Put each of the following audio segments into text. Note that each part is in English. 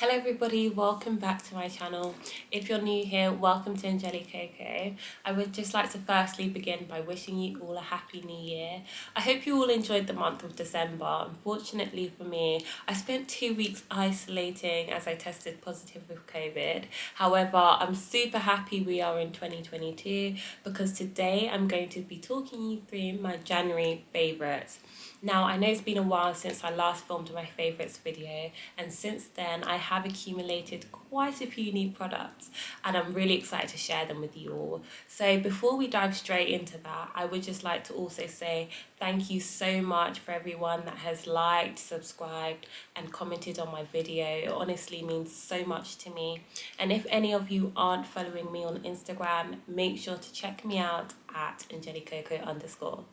Hello everybody, welcome back to my channel. If you're new here, welcome to Inky List. I would just like to firstly begin by wishing you all a happy new year. I hope you all enjoyed the month of December. Unfortunately for me, I spent 2 weeks isolating as I tested positive with COVID. However, I'm super happy we are in 2022 because today I'm going to be talking you through my January favourites. Now, I know it's been a while since I last filmed my favourites video, and since then I have accumulated quite a few new products and I'm really excited to share them with you all. So before we dive straight into that, I would just like to also say thank you so much for everyone that has liked, subscribed and commented on my video. It honestly means so much to me. And if any of you aren't following me on Instagram, make sure to check me out at @angelicoco_.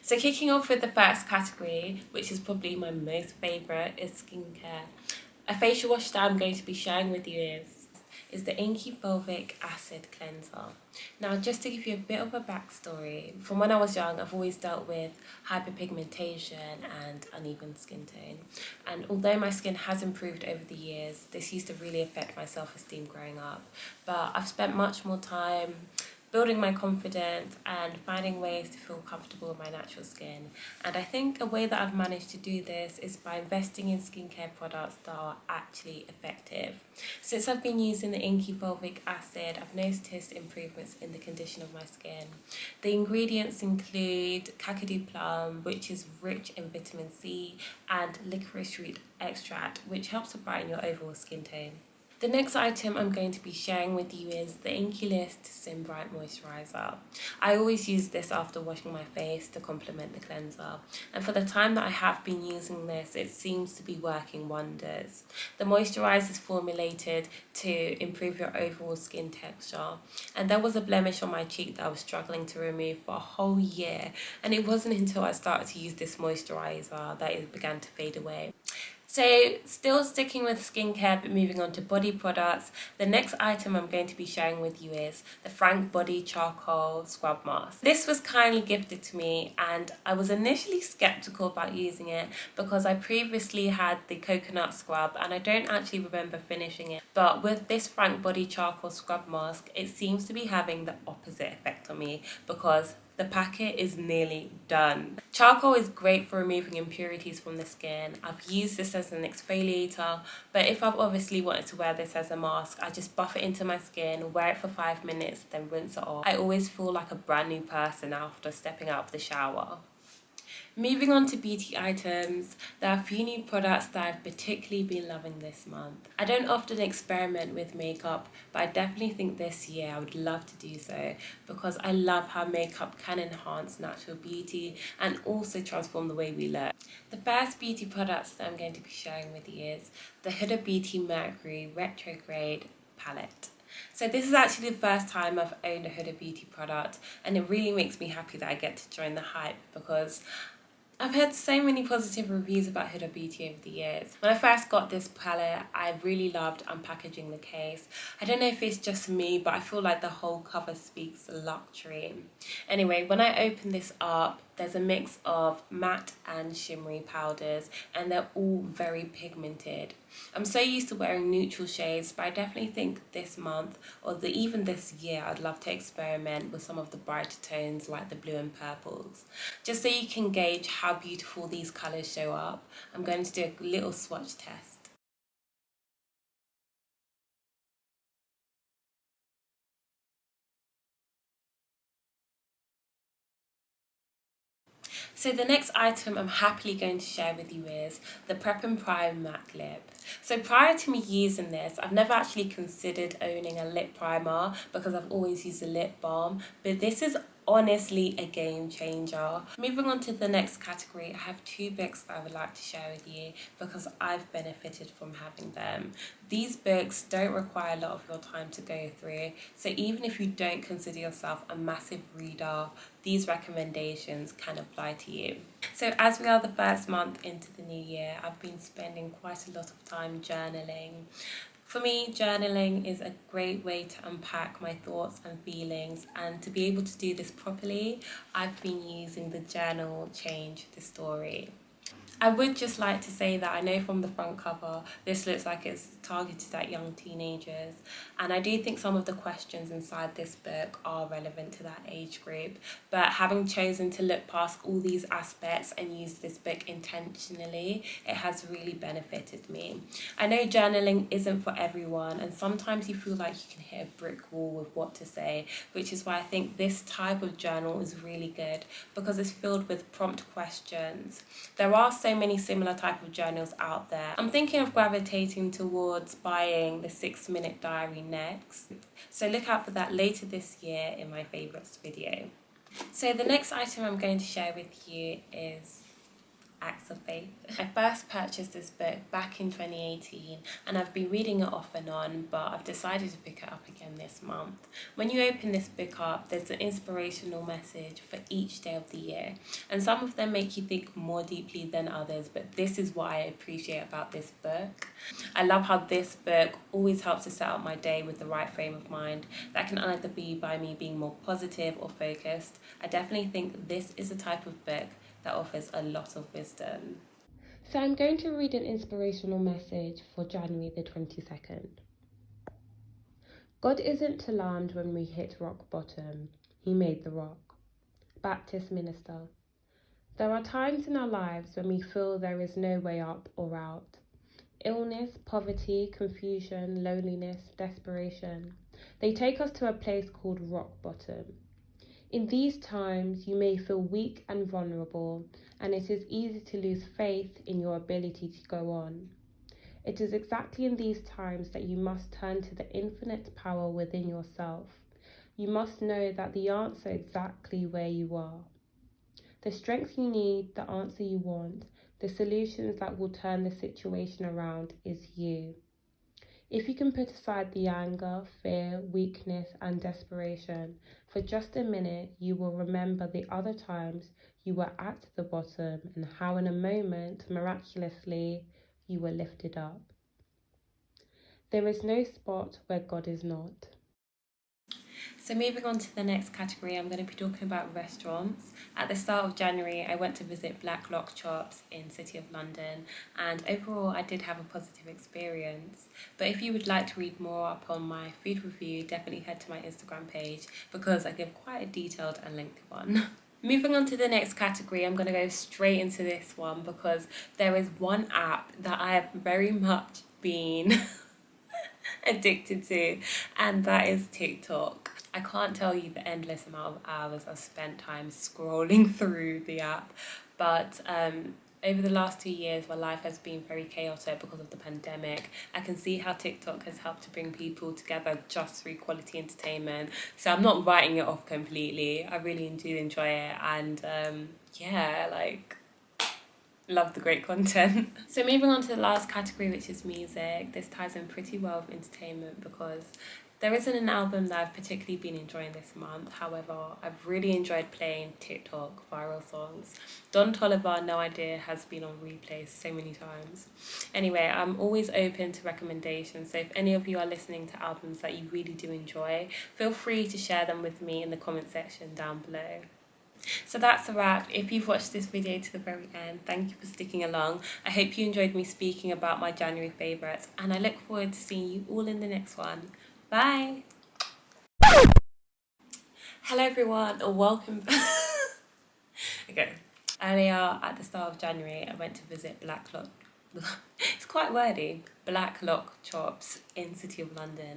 So kicking off with the first category, which is probably my most favourite, is skincare. A facial wash that I'm going to be sharing with you is the Inky Acid Cleanser. Now, just to give you a bit of a backstory, from when I was young, I've always dealt with hyperpigmentation and uneven skin tone. And although my skin has improved over the years, this used to really affect my self-esteem growing up. But I've spent much more time building my confidence and finding ways to feel comfortable in my natural skin. And I think a way that I've managed to do this is by investing in skincare products that are actually effective. Since I've been using the Inky Acid, I've noticed improvements in the condition of my skin. The ingredients include kakadu plum, which is rich in vitamin C, and licorice root extract, which helps to brighten your overall skin tone. The next item I'm going to be sharing with you is the Inky List Sim Bright Moisturiser. I always use this after washing my face to complement the cleanser, and for the time that I have been using this, it seems to be working wonders. The moisturiser is formulated to improve your overall skin texture, and there was a blemish on my cheek that I was struggling to remove for a whole year, and it wasn't until I started to use this moisturiser that it began to fade away. So still sticking with skincare but moving on to body products, the next item I'm going to be sharing with you is the Frank Body Charcoal Scrub Mask. This was kindly gifted to me and I was initially skeptical about using it because I previously had the coconut scrub and I don't actually remember finishing it. But with this Frank Body Charcoal Scrub Mask, it seems to be having the opposite effect on me because the packet is nearly done. Charcoal is great for removing impurities from the skin. I've used this as an exfoliator, but if I've obviously wanted to wear this as a mask, I just buff it into my skin, wear it for 5 minutes, then rinse it off. I always feel like a brand new person after stepping out of the shower. Moving on to beauty items, there are a few new products that I've particularly been loving this month. I don't often experiment with makeup, but I definitely think this year I would love to do so because I love how makeup can enhance natural beauty and also transform the way we look. The first beauty products that I'm going to be sharing with you is the Huda Beauty Mercury Retrograde Palette. So this is actually the first time I've owned a Huda Beauty product, and it really makes me happy that I get to join the hype because I've heard so many positive reviews about Huda Beauty over the years. When I first got this palette, I really loved unpackaging the case. I don't know if it's just me, but I feel like the whole cover speaks luxury. Anyway, when I open this up, there's a mix of matte and shimmery powders, and they're all very pigmented. I'm so used to wearing neutral shades, but I definitely think this month, or even this year, I'd love to experiment with some of the brighter tones like the blue and purples. Just so you can gauge how beautiful these colours show up, I'm going to do a little swatch test. So the next item I'm happily going to share with you is the Prep and Prime Matte Lip. So prior to me using this, I've never actually considered owning a lip primer because I've always used a lip balm, but this is honestly a game changer. Moving on to the next category, I have 2 books that I would like to share with you because I've benefited from having them. These books don't require a lot of your time to go through, so even if you don't consider yourself a massive reader, these recommendations can apply to you. So as we are the first month into the new year, I've been spending quite a lot of time journaling. For me, journaling is a great way to unpack my thoughts and feelings, and to be able to do this properly, I've been using the journal Change the Story. I would just like to say that I know from the front cover this looks like it's targeted at young teenagers, and I do think some of the questions inside this book are relevant to that age group, but having chosen to look past all these aspects and use this book intentionally, it has really benefited me. I know journaling isn't for everyone, and sometimes you feel like you can hit a brick wall with what to say, which is why I think this type of journal is really good because it's filled with prompt questions. There are so many similar type of journals out there. I'm thinking of gravitating towards buying the 6 Minute Diary next. So look out for that later this year in my favourites video. So the next item I'm going to share with you is Acts of Faith. I first purchased this book back in 2018 and I've been reading it off and on, but I've decided to pick it up again this month. When you open this book up, there's an inspirational message for each day of the year, and some of them make you think more deeply than others, but this is what I appreciate about this book. I love how this book always helps to set up my day with the right frame of mind. That can either be by me being more positive or focused. I definitely think this is a type of book that offers a lot of wisdom. So I'm going to read an inspirational message for January the 22nd. God isn't alarmed when we hit rock bottom. He made the rock. Baptist minister. There are times in our lives when we feel there is no way up or out. Illness, poverty, confusion, loneliness, desperation. They take us to a place called rock bottom. In these times, you may feel weak and vulnerable, and it is easy to lose faith in your ability to go on. It is exactly in these times that you must turn to the infinite power within yourself. You must know that the answer is exactly where you are. The strength you need, the answer you want, the solutions that will turn the situation around is you. If you can put aside the anger, fear, weakness, and desperation for just a minute, you will remember the other times you were at the bottom and how in a moment, miraculously, you were lifted up. There is no spot where God is not. So moving on to the next category, I'm going to be talking about restaurants. At the start of January, I went to visit Black Lock Chops in City of London, and overall I did have a positive experience. But if you would like to read more up on my food review, definitely head to my Instagram page because I give quite a detailed and lengthy one. Moving on to the next category, I'm going to go straight into this one because there is one app that I have very much been addicted to, and that is TikTok. I can't tell you the endless amount of hours I've spent time scrolling through the app, but over the last 2 years, my life has been very chaotic because of the pandemic. I can see how TikTok has helped to bring people together just through quality entertainment. So I'm not writing it off completely. I really do enjoy it, and love the great content. So moving on to the last category, which is music. This ties in pretty well with entertainment because there isn't an album that I've particularly been enjoying this month. However, I've really enjoyed playing TikTok viral songs. Don Toliver, No Idea, has been on replay so many times. Anyway, I'm always open to recommendations. So if any of you are listening to albums that you really do enjoy, feel free to share them with me in the comment section down below. So that's a wrap. If you've watched this video to the very end, thank you for sticking along. I hope you enjoyed me speaking about my January favourites, and I look forward to seeing you all in the next one. Bye! Hello everyone, or welcome. Okay. Earlier at the start of January, I went to visit Black Lock. It's quite wordy. Black Lock Chops in City of London,